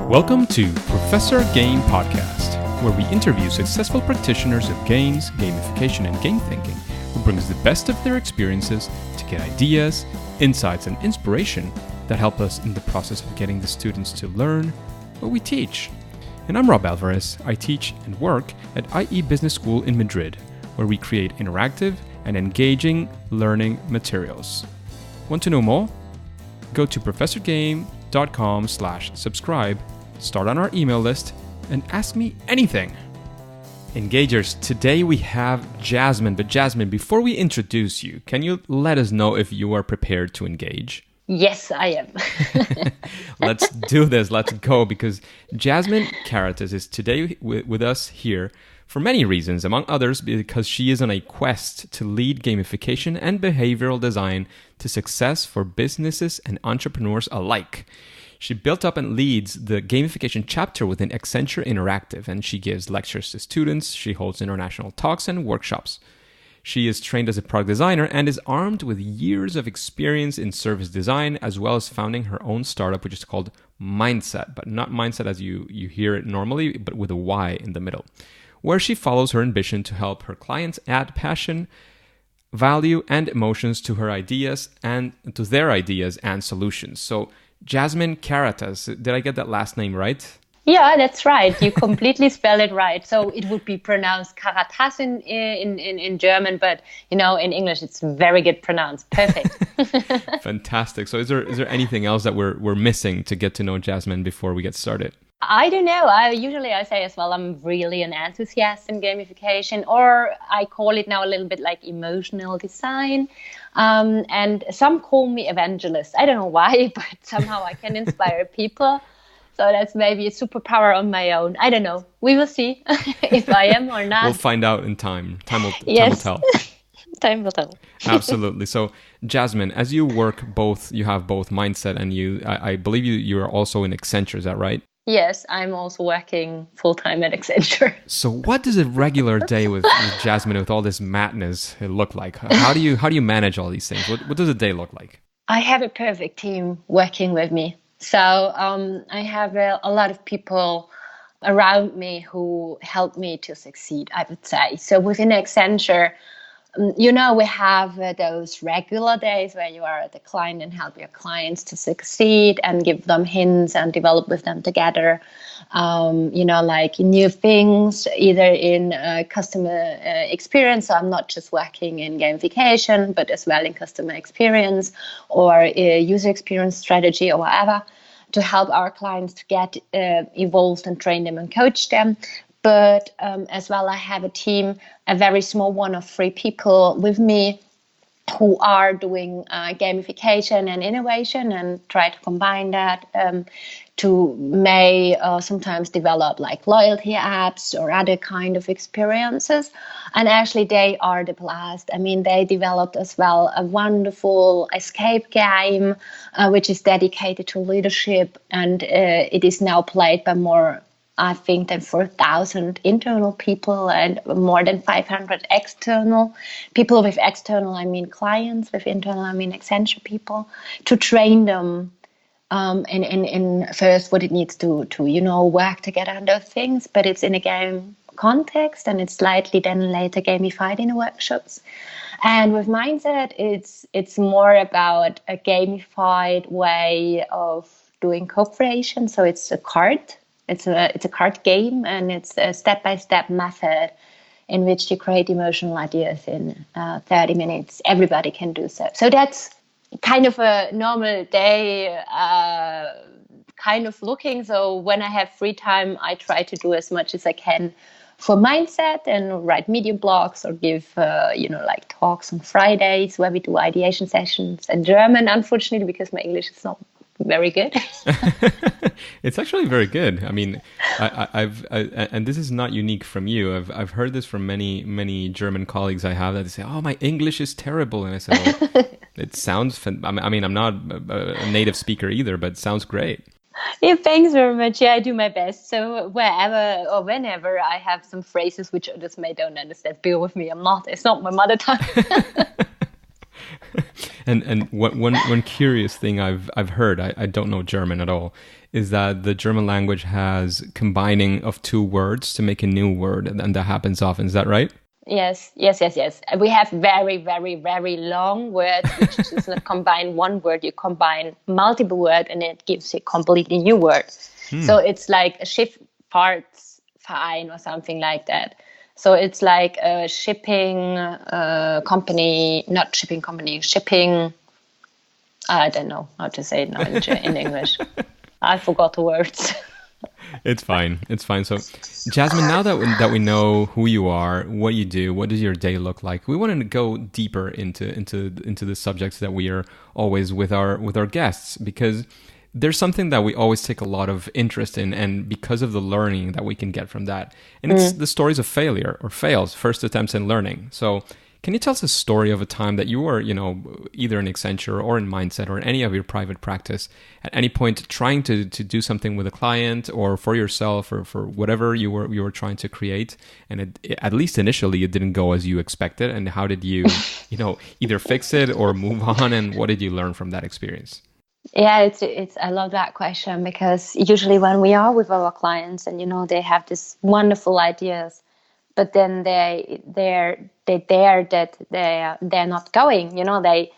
Welcome to Professor Game Podcast, where we interview successful practitioners of games, gamification, and game thinking who brings the best of their experiences to get ideas, insights, and inspiration that help us in the process of getting the students to learn what we teach. And I'm Rob Alvarez. I teach and work at IE Business School in Madrid, where we create interactive and engaging learning materials. Want to know more? Go to professorgame.com/subscribe, start on our email list, and ask me anything. Engagers, today we have Jasmin. But Jasmin, before we introduce you, can you let us know if you are prepared to engage? Yes, I am. Let's do this. Let's go. Because Jasmin Karatas is today with us here for many reasons, among others because she is on a quest to lead gamification and behavioral design to success for businesses and entrepreneurs alike. She built up and leads the Gamification Chapter within Accenture Interactive, and she gives lectures to students. She holds international talks and workshops. She is trained as a product designer and is armed with years of experience in service design, as well as founding her own startup, which is called Myndset, but not Mindset as you hear it normally, but with a Y in the middle, where she follows her ambition to help her clients add passion, value, and emotions to her ideas and to their ideas and solutions. So, Jasmin Karatas, did I get that last name right? Yeah, that's right. You completely spelled it right. So it would be pronounced Karatas in German, but in English it's very good pronounced. Perfect. Fantastic. So is there anything else that we're missing to get to know Jasmin before we get started? I don't know. I say as well, I'm really an enthusiast in gamification, or I call it now a little bit like emotional design. And some call me evangelist. I don't know why, but somehow I can inspire people. So that's maybe a superpower on my own. I don't know. We will see if I am or not. We'll find out in time. Time will tell. Time will tell. Absolutely. So, Jasmin, as you work you have both Mindset and I believe you are also in Accenture, is that right? Yes, I'm also working full-time at Accenture. So what does a regular day with Jasmin, with all this madness, look like? How do you manage all these things? What does a day look like? I have a perfect team working with me. So I have a lot of people around me who help me to succeed, I would say. So within Accenture, we have those regular days where you are at the client and help your clients to succeed and give them hints and develop with them together, like new things, either in customer experience. So I'm not just working in gamification, but as well in customer experience or user experience strategy or whatever, to help our clients to get evolved and train them and coach them. But as well, I have a team, a very small one of 3 people with me who are doing gamification and innovation and try to combine that to sometimes develop like loyalty apps or other kind of experiences. And actually, they are the blast. I mean, they developed as well a wonderful escape game, which is dedicated to leadership. And it is now played by more, I think, than 4,000 internal people and more than 500 external people. With external, I mean clients. With internal, I mean Accenture people, to train them in first what it needs to work together on those things. But it's in a game context, and it's slightly then later gamified in the workshops. And with Mindset, it's more about a gamified way of doing co-creation. So it's a card. It's a card game, and it's a step-by-step method in which you create emotional ideas in 30 minutes. Everybody can do so. So that's kind of a normal day kind of looking. So when I have free time, I try to do as much as I can for Mindset and write media blogs or give, talks on Fridays where we do ideation sessions in German, unfortunately, because my English is not very good. It's actually very good. I mean, I've and this is not unique from you. I've heard this from many German colleagues I have that they say, "Oh, my English is terrible," and I say, "Well, it sounds." I mean, I'm not a native speaker either, but it sounds great. Yeah, thanks very much. Yeah, I do my best. So wherever or whenever I have some phrases which others may don't understand, bear with me. It's not my mother tongue. And one curious thing I've heard, I don't know German at all, is that the German language has combining of two words to make a new word, and that happens often. Is that right? Yes. We have very, very, very long words, which does not combine one word. You combine multiple words, and it gives a completely new word. So it's like a Schifffahrtsverein or something like that. So it's like a shipping company, not shipping company, shipping. I don't know how to say it now in English. I forgot the words. It's fine. It's fine. So, Jasmin, now that we know who you are, what you do, what does your day look like, we wanted to go deeper into the subjects that we are always with our guests, because there's something that we always take a lot of interest in, and because of the learning that we can get from that, and it's the stories of failure or fails, first attempts in learning. So, can you tell us a story of a time that you were, either in Accenture or in Myndset or in any of your private practice, at any point trying to do something with a client or for yourself or for whatever you were trying to create, and at least initially it didn't go as you expected, and how did you, either fix it or move on, and what did you learn from that experience? Yeah, it's I love that question, because usually when we are with our clients and they have these wonderful ideas, but then they're not going. They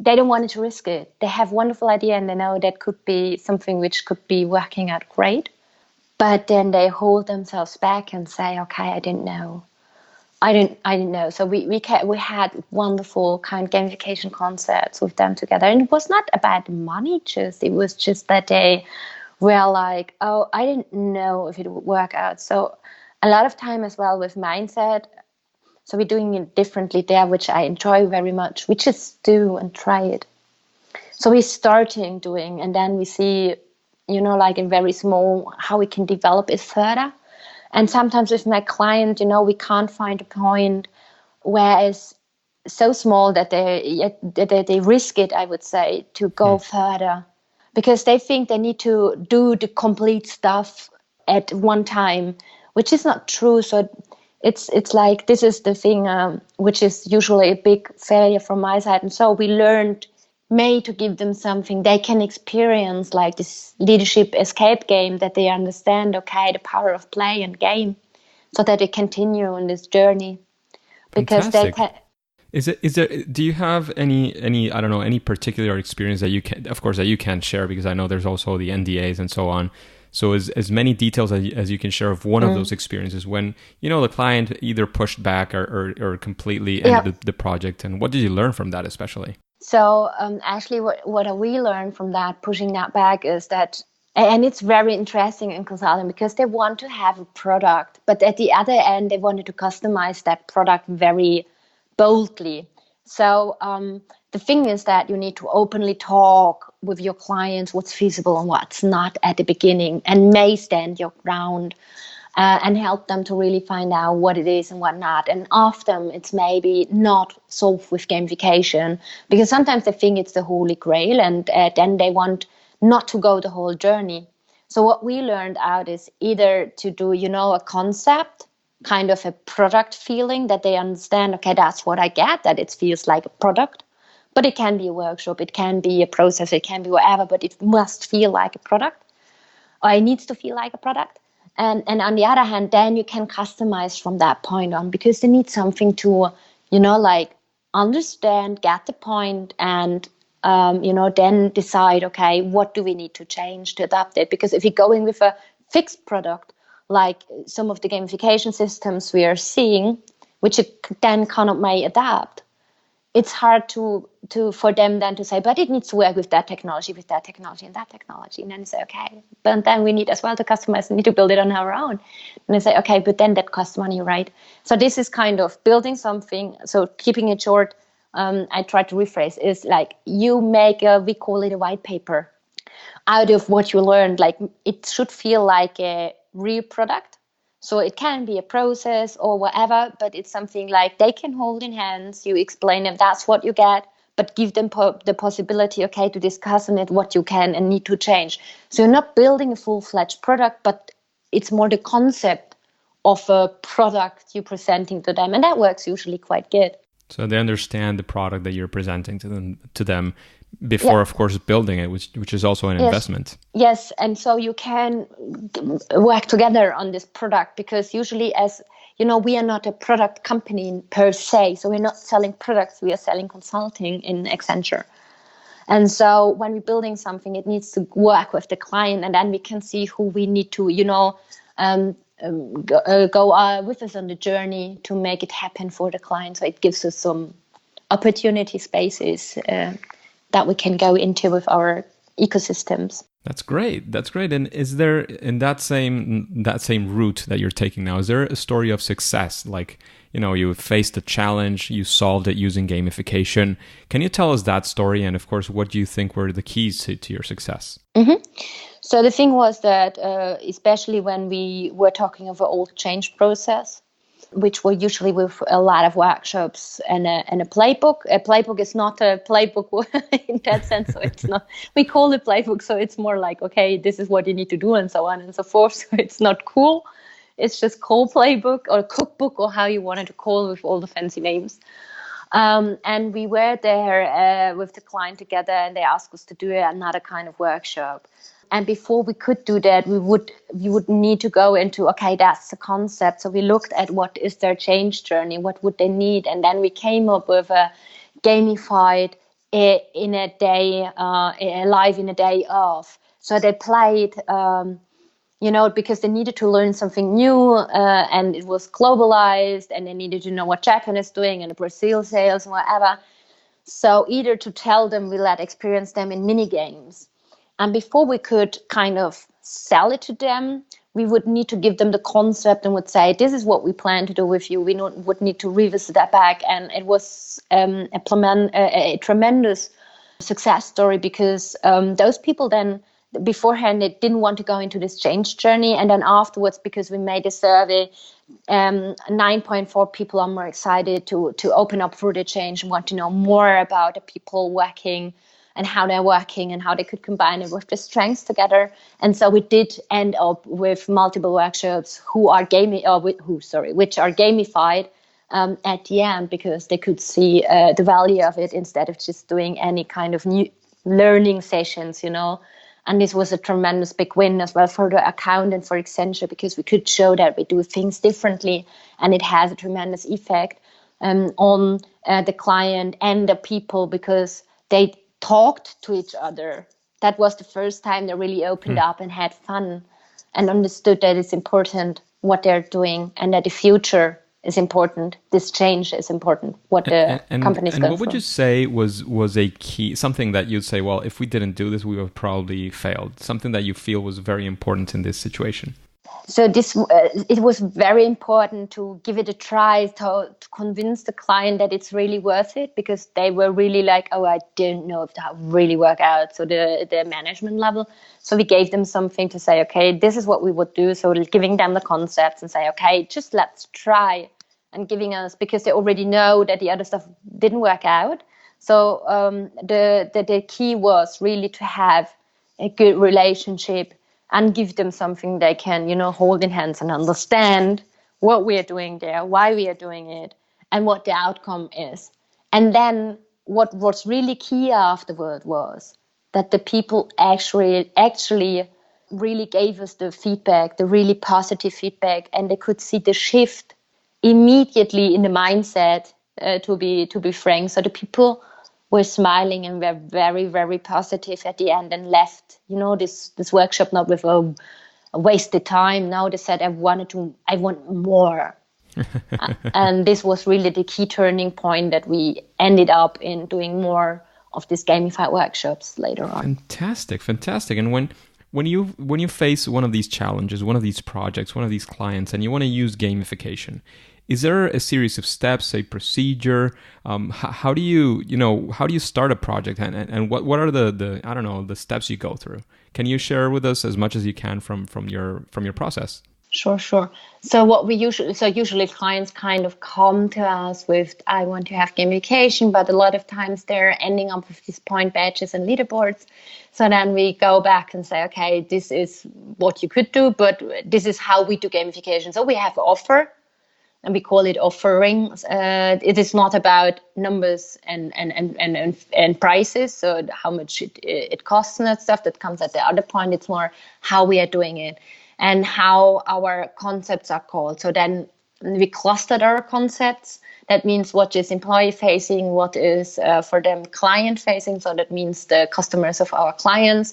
don't want to risk it. They have wonderful idea and they know that could be something which could be working out great, but then they hold themselves back and say, "Okay, I didn't know. I didn't know." So we had wonderful kind of gamification concepts with them together, and it was not about money. It was just that they were like, "Oh, I didn't know if it would work out." So a lot of time as well with Myndset. So we're doing it differently there, which I enjoy very much. We just do and try it. So we're starting doing, and then we see, like in very small, how we can develop it further. And sometimes with my client, we can't find a point where it's so small that they risk it, I would say, to go further, because they think they need to do the complete stuff at one time, which is not true. So it's like, this is the thing which is usually a big failure from my side. And so we learned to give them something they can experience, like this leadership escape game, that they understand, okay, the power of play and game, so that they continue on this journey. Because Fantastic. They can. Is there? Do you have any I don't know, any particular experience that you can, of course, that you can't share, because I know there's also the NDAs and so on. So as many details as you can share of one of those experiences when, the client either pushed back or completely ended the project, and what did you learn from that especially? So actually what we learned from that, pushing that back, is that, and it's very interesting in consulting, because they want to have a product, but at the other end, they wanted to customize that product very boldly. So the thing is that you need to openly talk with your clients what's feasible and what's not at the beginning, and may stand your ground and help them to really find out what it is and what not. And often it's maybe not solved with gamification, because sometimes they think it's the holy grail, and then they want not to go the whole journey. So what we learned out is either to do, a concept, kind of a product feeling, that they understand, okay, that's what I get, that it feels like a product. But it can be a workshop, it can be a process, it can be whatever, but it must feel like a product, or it needs to feel like a product. And on the other hand, then you can customize from that point on, because they need something to, like understand, get the point, and, then decide, okay, what do we need to change to adapt it? Because if you're going with a fixed product, like some of the gamification systems we are seeing, which you then cannot may adapt, it's hard for them then to say, but it needs to work with that technology, and that technology. And then you say, okay, but then we need as well to customize, we need to build it on our own. And they say, okay, but then that costs money, right? So this is kind of building something. So keeping it short, I try to rephrase, is like you make we call it a white paper out of what you learned. Like it should feel like a real product. So it can be a process or whatever, but it's something like they can hold in hands. You explain them, that's what you get, but give them the possibility, okay, to discuss on it what you can and need to change. So you're not building a full-fledged product, but it's more the concept of a product you're presenting to them. And that works usually quite good. So they understand the product that you're presenting to them before, of course, building it, which is also an investment. Yes, and so you can work together on this product, because usually, as you know, we are not a product company per se. So we're not selling products, we are selling consulting in Accenture. And so when we're building something, it needs to work with the client, and then we can see who we need to, go with us on the journey to make it happen for the client. So it gives us some opportunity spaces that we can go into with our ecosystems. That's great. That's great. And is there, in that same route that you're taking now, is there a story of success? Like, you faced a challenge, you solved it using gamification. Can you tell us that story? And of course, what do you think were the keys to your success? Mm-hmm. So the thing was that, especially when we were talking of an old change process, which were usually with a lot of workshops and a playbook. A playbook is not a playbook in that sense. So it's not, we call it playbook. So it's more like, okay, this is what you need to do and so on and so forth. So it's not cool. It's just called playbook or cookbook, or how you wanted to call it, with all the fancy names. And we were there with the client together, and they asked us to do another kind of workshop. And before we could do that, we would need to go into, okay, that's the concept. So we looked at what is their change journey, what would they need, and then we came up with a gamified in a day, live in a day of. So they played, because they needed to learn something new, and it was globalized, and they needed to know what Japan is doing and the Brazil sales and whatever. So either to tell them, we let experience them in mini games. And before we could kind of sell it to them, we would need to give them the concept and would say, this is what we plan to do with you. We would need to revisit that back. And it was a tremendous success story, because those people then, beforehand, they didn't want to go into this change journey. And then afterwards, because we made a survey, 9.4 people are more excited to open up for the change and want to know more about the people working and how they're working and how they could combine it with the strengths together. And so we did end up with multiple workshops which are gamified at the end, because they could see the value of it instead of just doing any kind of new learning sessions, And this was a tremendous big win as well for the account and for Accenture, because we could show that we do things differently, and it has a tremendous effect on the client and the people, because they talked to each other. That was the first time they really opened up and had fun and understood that it's important what they're doing, and that the future is important. This change is important. What the company's going through. And what would you say was a key, something that you'd say, well, if we didn't do this, we would have probably failed? Something that you feel was very important in this situation? So it was very important to give it a try, to convince the client that it's really worth it, because they were really like, oh, I don't know if that really work out. So the management level. So we gave them something to say, okay, this is what we would do. So giving them the concepts and say, okay, just let's try, and giving us, because they already know that the other stuff didn't work out. So the key was really to have a good relationship and give them something they can, hold in hands and understand what we are doing there, why we are doing it, and what the outcome is. And then what was really key afterward was that the people actually really gave us the feedback, the really positive feedback, and they could see the shift immediately in the mindset, to be frank. So the people were smiling and were very, very positive at the end, and left, this workshop not with a wasted time. Now they said, I want more. And this was really the key turning point that we ended up in doing more of these gamified workshops later on. Fantastic. And when you face one of these challenges, one of these projects, one of these clients, and you want to use gamification, is there a series of steps, a procedure? How do you start a project, and what are the steps you go through? Can you share with us as much as you can from your process? Sure. So what we usually clients kind of come to us with, I want to have gamification, but a lot of times they're ending up with these point badges and leaderboards. So then we go back and say, okay, this is what you could do, but this is how we do gamification. So we have an offer. and we call it offering. It is not about numbers and prices, so how much it costs and that stuff. That comes at the other point. It's more how we are doing it and how our concepts are called. So then we clustered our concepts. That means what is employee facing, what is for them client facing. So that means the customers of our clients.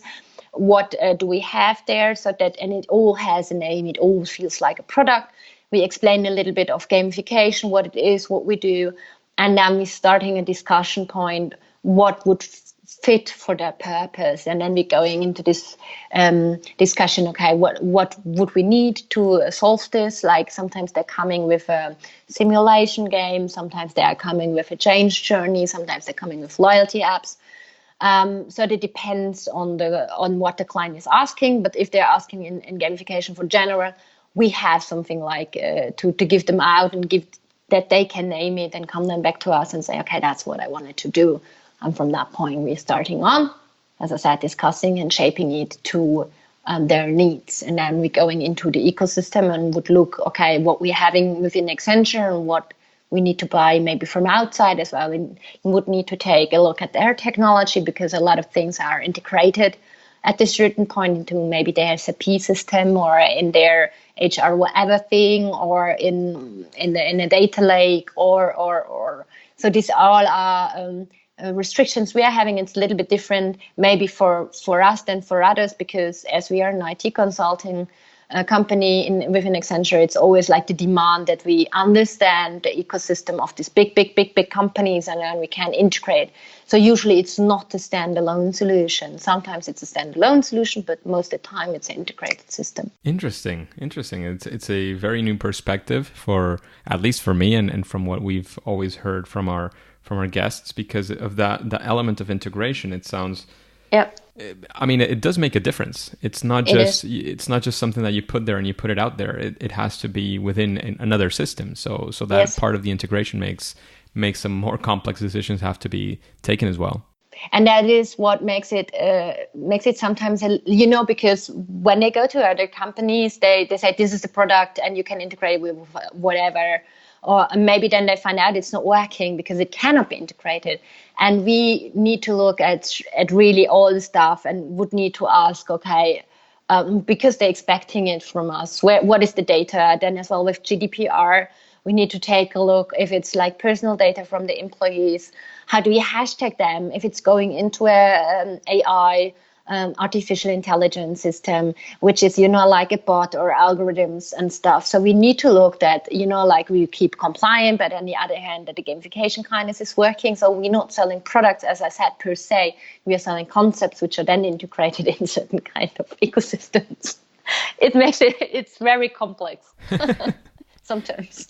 What do we have there? So that, and it all has a name. It all feels like a product. We explain a little bit of gamification, what it is, what we do, and then we're starting a discussion point, what would fit for that purpose. And then we're going into this discussion, okay, what would we need to solve this? Like sometimes they're coming with a simulation game, sometimes they are coming with a change journey, sometimes they're coming with loyalty apps. So it depends on what the client is asking. But if they're asking in gamification for general, we have something like to give them out and give that they can name it and come then back to us and say, okay, that's what I wanted to do. And from that point, we're starting on, as I said, discussing and shaping it to their needs. And then we're going into the ecosystem and would look, okay, what we're having within Accenture and what we need to buy maybe from outside as well. We would need to take a look at their technology because a lot of things are integrated at this certain point into maybe their SAP system or in their HR whatever thing or in a data lake or so these all are restrictions we are having. It's a little bit different maybe for us than for others because as we are an IT consulting company within Accenture, it's always like the demand that we understand the ecosystem of these big companies and then we can integrate. So usually it's not a standalone solution. Sometimes it's a standalone solution, but most of the time it's an integrated system. Interesting. It's a very new perspective for, at least for me and from what we've always heard from our guests because of the element of integration. It sounds... Yep. I mean, it does make a difference. It's not just something that you put there and you put it out there. It has to be within another system. So that yes. Part of the integration makes some more complex decisions have to be taken as well. And that is what makes it sometimes, because when they go to other companies, they say this is the product and you can integrate with whatever. Or maybe then they find out it's not working because it cannot be integrated. And we need to look at really all the stuff and would need to ask, okay, because they're expecting it from us, what is the data? Then as well with GDPR, we need to take a look if it's like personal data from the employees. How do we hashtag them? If it's going into a AI, artificial intelligence system, which is, like a bot or algorithms and stuff. So we need to look that, like we keep compliant, but on the other hand, that the gamification kindness is working. So we're not selling products, as I said, per se. We are selling concepts which are then integrated in certain kind of ecosystems. It's very complex sometimes.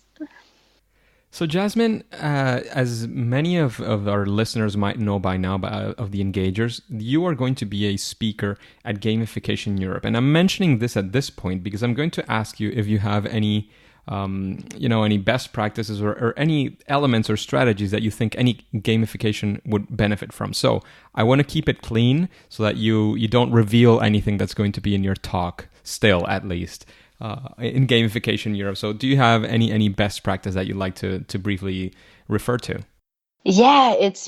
So Jasmin, as many of our listeners might know by now of the Engagers, you are going to be a speaker at Gamification Europe. And I'm mentioning this at this point because I'm going to ask you if you have any, any best practices or any elements or strategies that you think any gamification would benefit from. So I want to keep it clean so that you don't reveal anything that's going to be in your talk, still at least. In Gamification Europe. So do you have any best practice that you'd like to briefly refer to? Yeah, it's,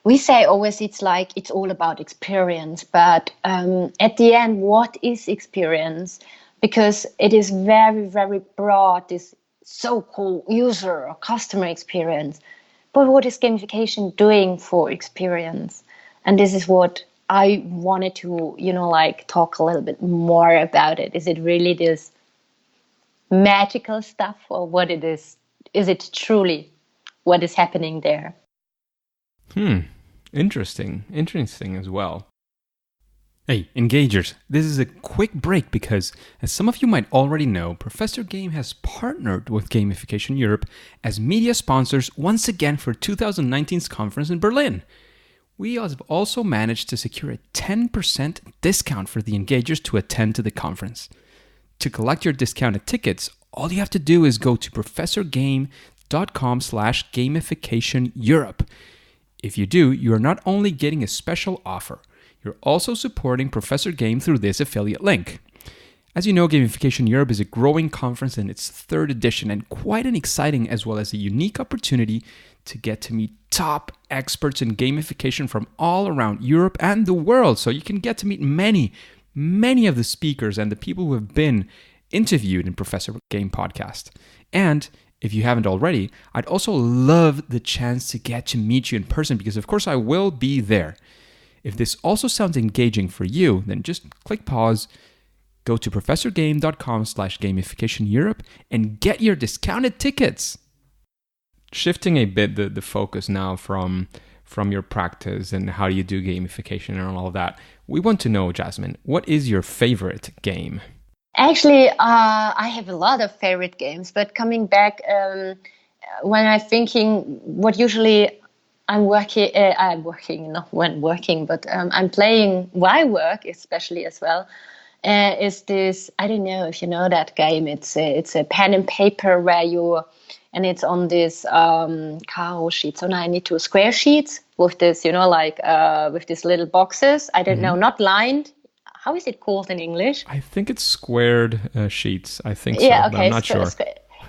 we say always it's all about experience. But at the end, what is experience? Because it is very, very broad, this so-called user or customer experience. But what is gamification doing for experience? And this is what I wanted to, talk a little bit more about it. Is it really this magical stuff or what it is? Is it truly what is happening there? Interesting as well. Hey, Engagers, this is a quick break because, as some of you might already know, Professor Game has partnered with Gamification Europe as media sponsors once again for 2019's conference in Berlin. We have also managed to secure a 10% discount for the Engagers to attend to the conference. To collect your discounted tickets, all you have to do is go to professorgame.com/gamificationeurope. If you do, you are not only getting a special offer, you're also supporting Professor Game through this affiliate link. As you know, Gamification Europe is a growing conference in its third edition and quite an exciting as well as a unique opportunity to get to meet top experts in gamification from all around Europe and the world. So you can get to meet many of the speakers and the people who have been interviewed in Professor Game podcast. And if you haven't already, I'd also love the chance to get to meet you in person because of course I will be there. If this also sounds engaging for you, then just click pause, go to professorgame.com/gamificationeurope and get your discounted tickets. Shifting a bit the focus now from your practice and how you do gamification and all of that, we want to know, Jasmin, what is your favorite game? Actually, I have a lot of favorite games, but coming back, when I'm thinking what usually I'm playing while work, especially as well, is this, I don't know if you know that game, it's a pen and paper and it's on this Karo sheet. So now I need 2 square sheets with this, with these little boxes. I don't know, not lined. How is it called in English? I think it's squared sheets. I think so, yeah, okay, but I'm not sure.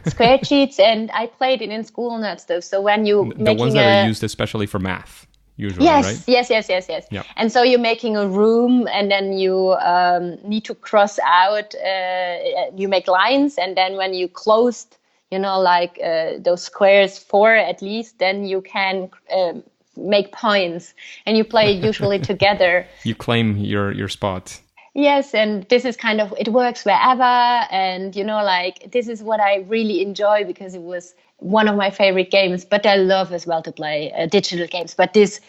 Square sheets, and I played it in school and that stuff. So when you the ones that are used especially for math, usually, right? Yes. Yeah. And so you're making a room, and then you need to cross out. You make lines, and then when you closed, those squares 4 at least, then you can make points, and you play it usually together. You claim your spot. Yes, and this is kind of, it works wherever, and this is what I really enjoy because it was one of my favorite games, but I love as well to play digital games, but this,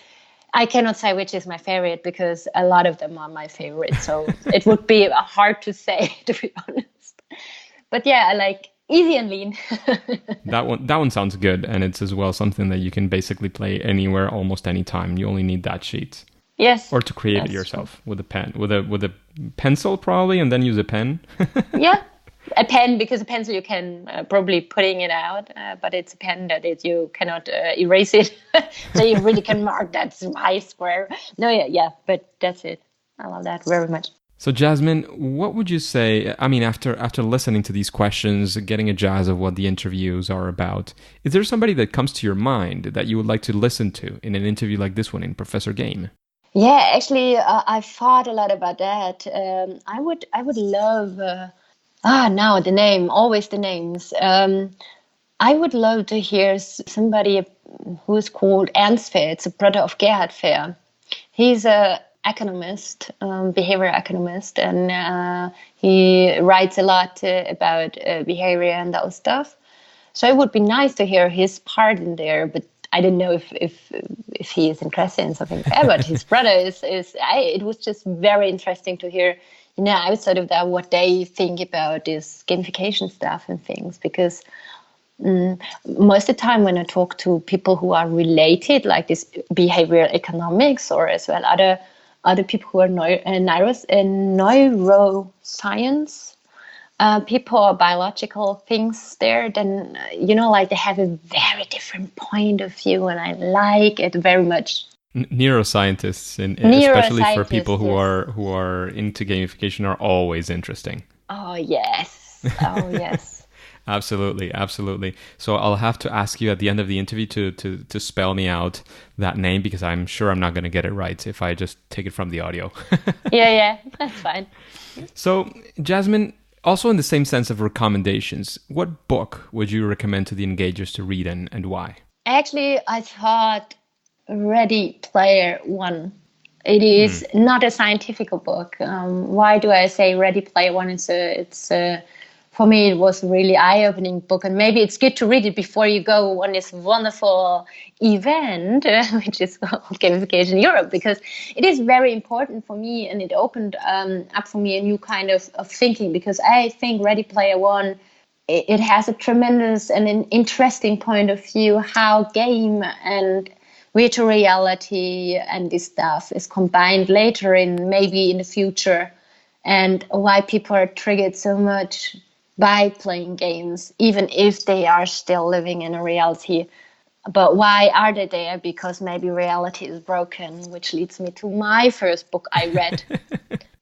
I cannot say which is my favorite because a lot of them are my favorite, so it would be hard to say, to be honest. But yeah, I like Easy and Lean. That one sounds good, and it's as well something that you can basically play anywhere, almost any time. You only need that sheet. Yes. Or to create it yourself with a pen, with a pencil probably, and then use a pen. Yeah, a pen, because a pencil you can probably putting it out, but it's a pen that you cannot erase it, so you really can mark that's my square. No, yeah, but that's it. I love that very much. So Jasmin, what would you say, I mean, after listening to these questions, getting a jazz of what the interviews are about, is there somebody that comes to your mind that you would like to listen to in an interview like this one in Professor Game? Yeah, actually, I thought a lot about that. I would love, now the name, always the names. I would love to hear somebody who's called Ernst Fehr. It's a brother of Gerhard Fehr. He's a economist, behavior economist, and he writes a lot about behavior and those stuff. So it would be nice to hear his part in there, but I don't know if he is interested in something like that, but his brother is. It was just very interesting to hear, outside of that, what they think about this gamification stuff and things. Because most of the time, when I talk to people who are related, like this behavioral economics, or as well other people who are neuroscience. People or biological things there, then, they have a very different point of view, and I like it very much. Neuroscientists, especially for people who are into gamification, are always interesting. Oh, yes. Oh, yes. Absolutely. So I'll have to ask you at the end of the interview to spell me out that name, because I'm sure I'm not going to get it right if I just take it from the audio. Yeah, that's fine. So, Jasmin, also in the same sense of recommendations, what book would you recommend to the engagers to read and why? Actually, I thought Ready Player One. It is not a scientific book. Why do I say Ready Player One? It's for me, it was a really eye-opening book, and maybe it's good to read it before you go on this wonderful event, which is called Gamification Europe, because it is very important for me, and it opened up for me a new kind of thinking, because I think Ready Player One, it has a tremendous and an interesting point of view how game and virtual reality and this stuff is combined later maybe in the future, and why people are triggered so much by playing games, even if they are still living in a reality. But why are they there? Because maybe reality is broken, which leads me to my first book I read.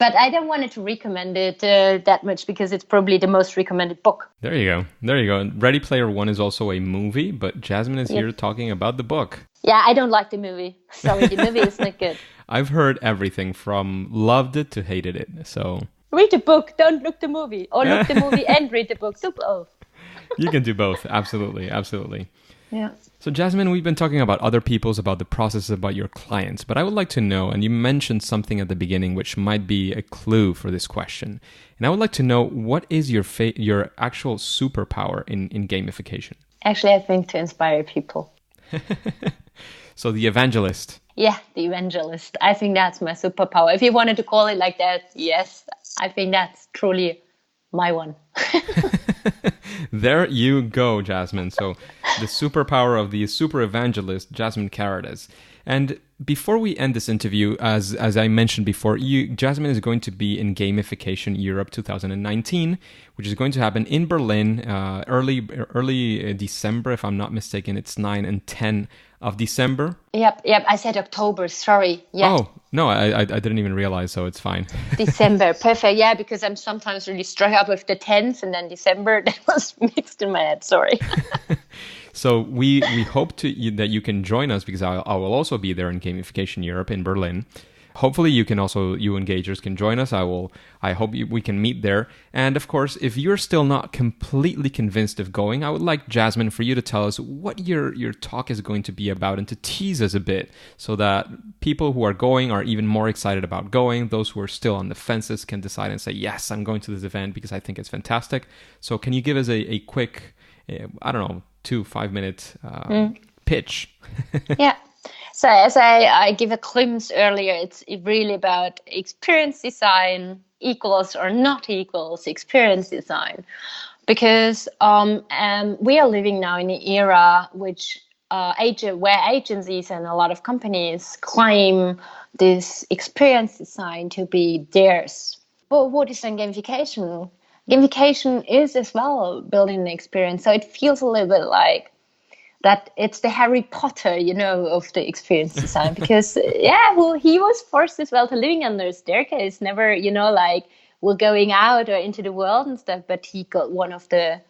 But I don't want to recommend it that much because it's probably the most recommended book. There you go. There you go. Ready Player One is also a movie, but Jasmin is here talking about the book. Yeah, I don't like the movie. Sorry, the movie is not good. I've heard everything from loved it to hated it. So read the book, don't look the movie. Or look the movie and read the book. Do both. You can do both. Absolutely. Absolutely. Yeah. So Jasmin, we've been talking about other people's, about the process, about your clients, but I would like to know, and you mentioned something at the beginning which might be a clue for this question, and I would like to know, what is your actual superpower in gamification? Actually, I think to inspire people. So the evangelist. Yeah, the evangelist. I think that's my superpower. If you wanted to call it like that, yes, I think that's truly my one. There you go, Jasmin. So the superpower of the super evangelist, Jasmin Karatas. And before we end this interview, as I mentioned before, Jasmin is going to be in Gamification Europe 2019, which is going to happen in Berlin early December, if I'm not mistaken. It's 9 and 10 of December. Yep. I said October. Sorry. Yeah. Oh, no, I didn't even realize, so it's fine. December. Perfect. Yeah, because I'm sometimes really struck up with the 10th and then December. That was mixed in my head. Sorry. So we hope that you can join us, because I will also be there in Gamification Europe in Berlin. Hopefully you engagers can join us. I hope we can meet there. And of course, if you're still not completely convinced of going, I would like, Jasmin, for you to tell us what your talk is going to be about and to tease us a bit, so that people who are going are even more excited about going. Those who are still on the fences can decide and say, yes, I'm going to this event because I think it's fantastic. So can you give us a quick, 2-5 minute pitch? Yeah. So as I give a glimpse earlier, it's really about experience design equals or not equals experience design. Because we are living now in an era where agencies and a lot of companies claim this experience design to be theirs. But what is then gamification? Gamification is as well building an experience. So it feels a little bit like that it's the Harry Potter, of the experience design. Because, he was forced as well to living under a staircase, never, we're going out or into the world and stuff. But he got one of the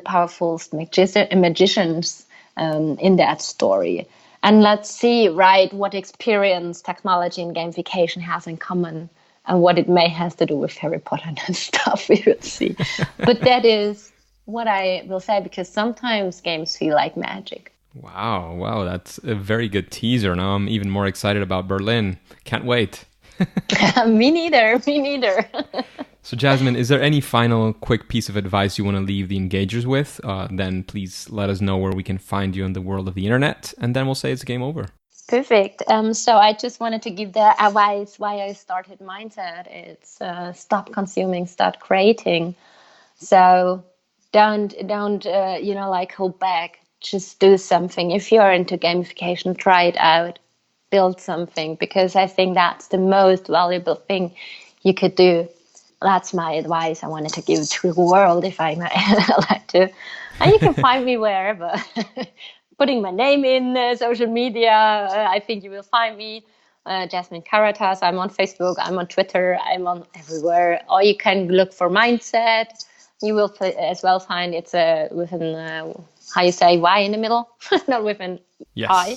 powerful magicians in that story. And let's see, right, what experience technology and gamification has in common and what it may have to do with Harry Potter and stuff. We will see. But that is what I will say, because sometimes games feel like magic. Wow, that's a very good teaser. Now I'm even more excited about Berlin. Can't wait. Me neither. So Jasmin, is there any final quick piece of advice you want to leave the engagers with? Then please let us know where we can find you in the world of the internet, and then we'll say it's game over. Perfect. So I just wanted to give the advice why I started Myndset. It's stop consuming, start creating. So don't hold back. Just do something. If you're into gamification, try it out. Build something, because I think that's the most valuable thing you could do. That's my advice I wanted to give to the world, if I might like to. And you can find me wherever. Putting my name in social media, I think you will find me. Jasmin Karatas. I'm on Facebook. I'm on Twitter. I'm on everywhere. Or you can look for Myndset. You will as well find it's with an how you say Y in the middle, not with an I.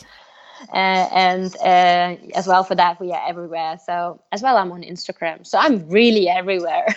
And as well for that, we are everywhere. So as well, I'm on Instagram. So I'm really everywhere.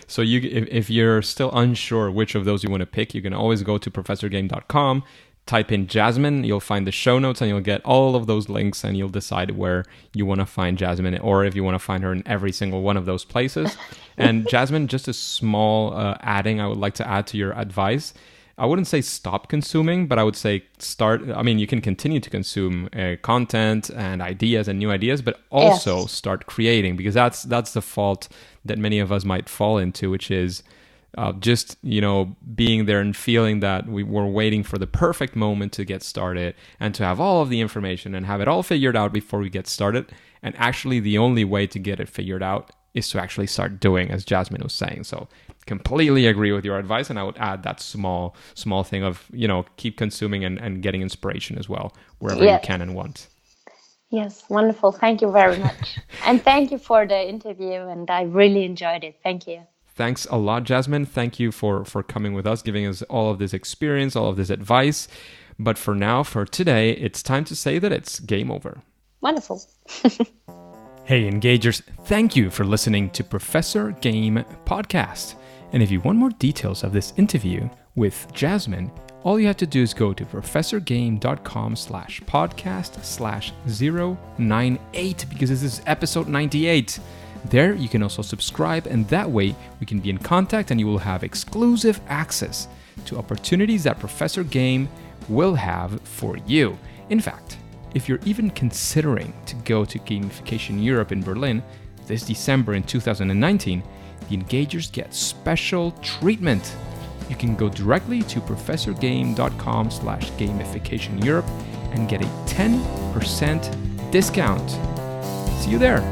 So if you're still unsure which of those you want to pick, you can always go to professorgame.com, type in Jasmin, you'll find the show notes and you'll get all of those links, and you'll decide where you want to find Jasmin, or if you want to find her in every single one of those places. And Jasmin, just a small adding I would like to add to your advice. I wouldn't say stop consuming, but I would say you can continue to consume content and ideas and new ideas, but also start creating, because that's the fault that many of us might fall into, which is just being there and feeling that we were waiting for the perfect moment to get started and to have all of the information and have it all figured out before we get started. And actually the only way to get it figured out is to actually start doing, as Jasmin was saying. So completely agree with your advice, and I would add that small thing of keep consuming and getting inspiration as well wherever you can and want. Yes, wonderful. Thank you very much. And thank you for the interview. And I really enjoyed it. Thank you. Thanks a lot, Jasmin. Thank you for coming with us, giving us all of this experience, all of this advice. But for now, for today, it's time to say that it's game over. Wonderful. Hey, Engagers, thank you for listening to Professor Game Podcast. And if you want more details of this interview with Jasmin, all you have to do is go to professorgame.com/podcast/098 because this is episode 98. There you can also subscribe, and that way we can be in contact and you will have exclusive access to opportunities that Professor Game will have for you. In fact, if you're even considering to go to Gamification Europe in Berlin this December in 2019, the Engagers get special treatment. You can go directly to professorgame.com/gamificationeurope and get a 10% discount. See you there.